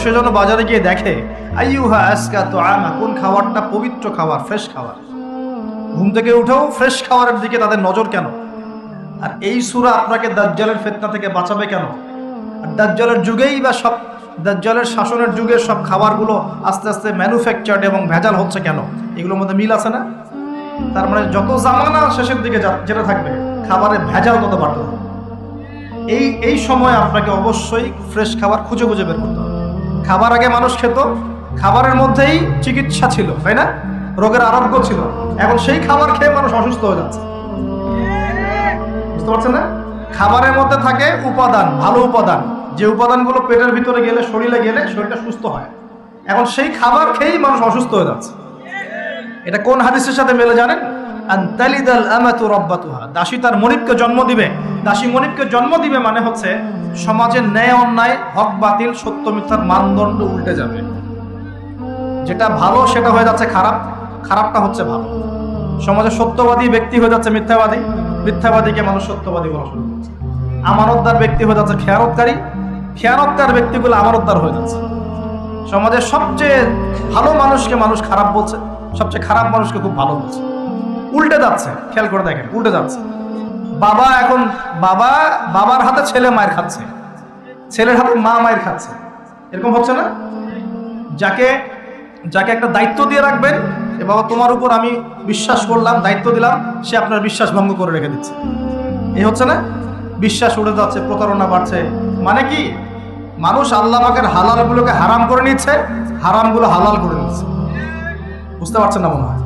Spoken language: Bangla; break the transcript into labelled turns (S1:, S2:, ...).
S1: সেজন্য বাজারে গিয়ে দেখে আইয়ুহা আজকা তুআমা, কোন খাবারটা পবিত্র খাবার, ফ্রেশ খাবার। ঘুম থেকে উঠেও ফ্রেশ খাবারের দিকে তাদের নজর কেন? আর এই সূরা আপনাকে দাজ্জালের ফিতনা থেকে বাঁচাবে কেন? আর দাজ্জালের যুগেই বা সব দাজ্জালের শাসনের যুগে সব খাবারগুলো আস্তে আস্তে ম্যানুফ্যাকচার্ড এবং ভেজাল হচ্ছে কেন? এগুলোর মধ্যে মিল আছে না? তার মানে যত জামানা শেষের দিকে যেটা থাকবে, খাবারে ভেজাল তত বাড়তে হবে। এই সময় আপনাকে অবশ্যই ফ্রেশ খাবার খুঁজে খুঁজে বের করতে হবে। খাবার আগে মানুষ খেত, খাবারের মধ্যেই চিকিৎসা ছিল, তাই না? রোগের আরোগ্য ছিল। এখন সেই খাবার খেয়ে মানুষ অসুস্থ হয়ে যাচ্ছে, বুঝতে পারছেন না? খাবারের মধ্যে থাকে উপাদান, ভালো উপাদান, যে উপাদানগুলো পেটের ভিতরে গেলে, শরীরে গেলে শরীরটা সুস্থ হয়। এখন সেই খাবার খেয়েই মানুষ অসুস্থ হয়ে যাচ্ছে। এটা কোন হাদিসের সাথে মেলে জানেন? আনতালিদাল আমাতু রাব্বাতুহা, দাসী তার মনিবকে জন্ম দিবে। দাসী মনিবকে জন্ম দিবে মানে হচ্ছে সমাজের ন্যায় অন্যায়, হক বাতিল, সত্য মিথ্যার মানদণ্ড উল্টে যাবে। যেটা ভালো সেটা হয়ে যাচ্ছে খারাপ, খারাপটা হচ্ছে ভালো। সমাজে সত্যবাদী ব্যক্তি হয়ে যাচ্ছে মিথ্যাবাদী, মিথ্যাবাদীকে মানুষ সত্যবাদী বলা শুরু করছে। আমানতদার ব্যক্তি হয়ে যাচ্ছে খেয়ানতকারী, খেয়ানতকার ব্যক্তিগুলো আমানতদার হয়ে যাচ্ছে। সমাজের সবচেয়ে ভালো মানুষকে মানুষ খারাপ বলছে, সবচেয়ে খারাপ মানুষকে খুব ভালো বলছে। উল্টে যাচ্ছে, খেয়াল করে দেখেন, উল্টে যাচ্ছে। বাবা এখন বাবার হাতে ছেলে মায়ের খাচ্ছে, ছেলের হাতে মা মায়ের খাচ্ছে, এরকম হচ্ছে না? যাকে একটা দায়িত্ব দিয়ে রাখবেন, এ বাবা তোমার উপর আমি বিশ্বাস করলাম, দায়িত্ব দিলাম, সে আপনার বিশ্বাস ভঙ্গ করে রেখে দিচ্ছে। এই হচ্ছে না? বিশ্বাস উঠে যাচ্ছে, প্রতারণা বাড়ছে। মানে কি? মানুষ আল্লাহ পাকের হালালগুলোকে হারাম করে নিচ্ছে, হারামগুলো হালাল করে নিচ্ছে। বুঝতে পারছেন না মনে হয়?